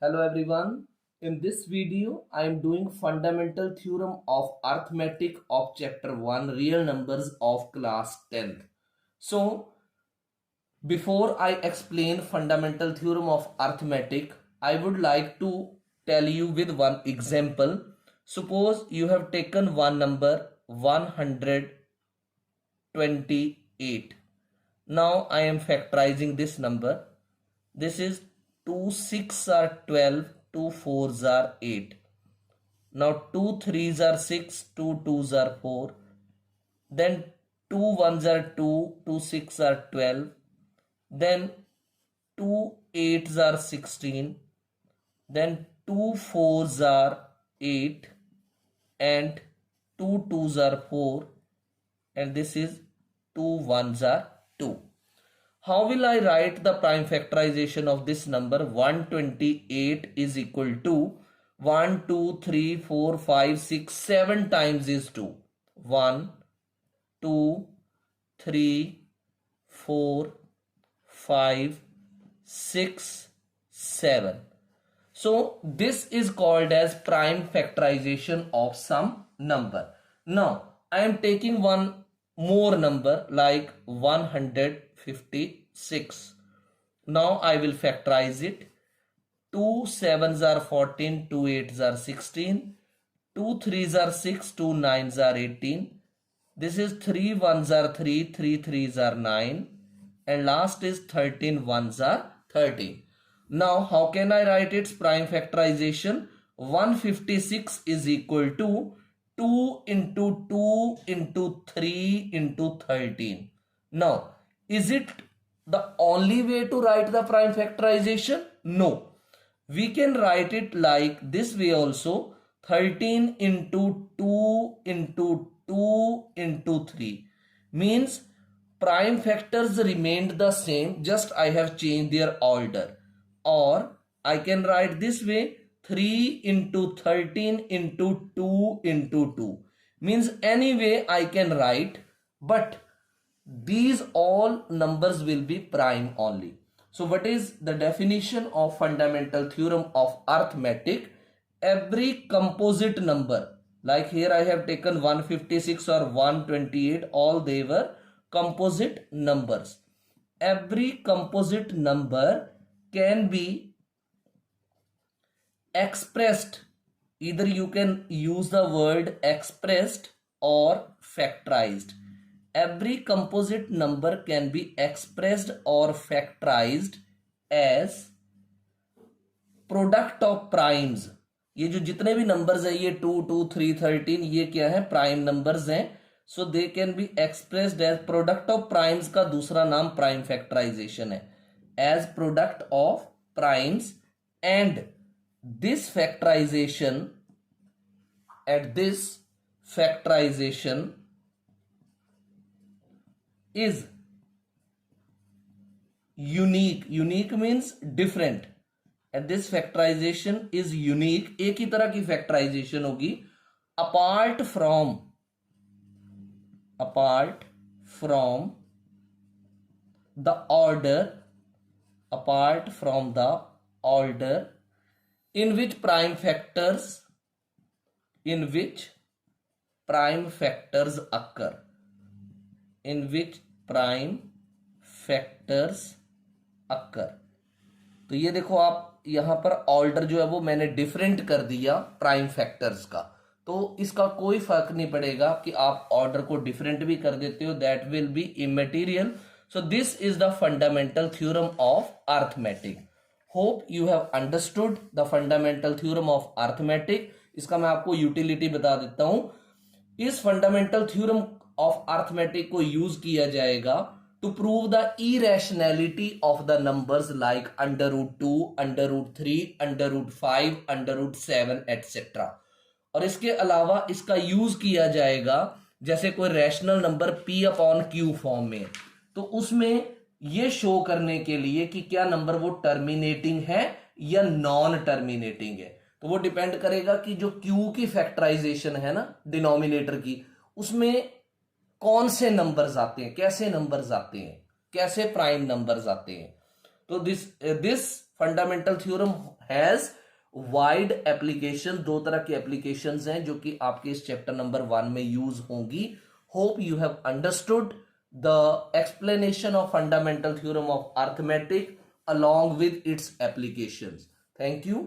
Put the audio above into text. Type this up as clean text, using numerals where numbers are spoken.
Hello everyone. In this video, I am doing fundamental theorem of arithmetic of chapter 1 real numbers of class 10th. So, before I explain fundamental theorem of arithmetic, I would like to tell you with one example. Suppose you have taken one number 128. Now I am factorizing this number. This is 2 6 are 12, 2 4s are 8. Now 2 3s are 6, 2 2s are 4. Then 2 1s are 2, 2 6 are 12. Then 2 8s are 16. Then 2 4s are 8. And 2 2s are 4. And this is 2 1s are 2. How will I write the prime factorization of this number? 128 is equal to 1, 2, 3, 4, 5, 6, 7 times is 2. 1, 2, 3, 4, 5, 6, 7. So this is called as prime factorization of some number. Now I am taking one more number like 156. Now I will factorize it. 2 7s are 14, 2 8s are 16, 2 3s are 6, 2 9s are 18. This is 3 1s are 3, 3 3s are 9, and last is 13 1s are 13. Now how can I write its prime factorization? 156 is equal to 2 into 2 into 3 into 13. Now, is it the only way to write the prime factorization? No. We can write it like this way also. 13 into 2 into 2 into 3 means prime factors remained the same, just I have changed their order. Or I can write this way, 3 into 13 into 2 into 2 means any way I can write, but these all numbers will be prime only. So what is the definition of fundamental theorem of arithmetic? Every composite number, like here I have taken 156 or 128, all they were composite numbers. Every composite number can be expressed, either you can use the word expressed or factorized. Every composite number can be expressed or factorized as product of primes. ये जो जितने भी numbers है, ये 2 2 3 13, ये क्या है? Prime numbers हैं. So they can be expressed as product of primes का दूसरा नाम प्राइम फैक्टराइजेशन है. As product of primes, and this factorisation, at this factorization is unique. Unique means different. And this factorization is unique. एक ही तरह की factorization होगी apart from the order, in which prime factors occur. तो ये देखो आप यहां पर ऑर्डर जो है वो मैंने डिफरेंट कर दिया प्राइम फैक्टर्स का. तो इसका कोई फर्क नहीं पड़ेगा कि आप ऑर्डर को डिफरेंट भी कर देते हो, that will be immaterial. So this is the fundamental theorem of arithmetic. Hope you have understood the fundamental theorem of arithmetic. इसका मैं आपको यूटिलिटी बता देता हूं. इस फंडामेंटल थ्योरम ऑफ अरिथमेटिक को यूज किया जाएगा to prove the irrationality of the numbers like under root 2, under root 3, under root 5, under root 7, etc. और इसके अलावा इसका यूज किया जाएगा जैसे कोई rational number p upon q form में, तो उसमें ये शो करने के लिए कि क्या नंबर वो टर्मिनेटिंग है या नॉन टर्मिनेटिंग है. तो वो डिपेंड करेगा कि जो q की फैक्टराइजेशन है ना डिनोमिनेटर की, उसमें कौन से नंबर्स आते हैं, कैसे नंबर्स आते हैं, कैसे प्राइम नंबर्स आते हैं. तो this fundamental theorem has wide application, दो तरह की एप्लीकेशंस हैं जो कि आपके इस चैप्टर नंबर 1 में यूज होंगी. Hope you have understood the explanation of fundamental theorem of arithmetic along with its applications. Thank you.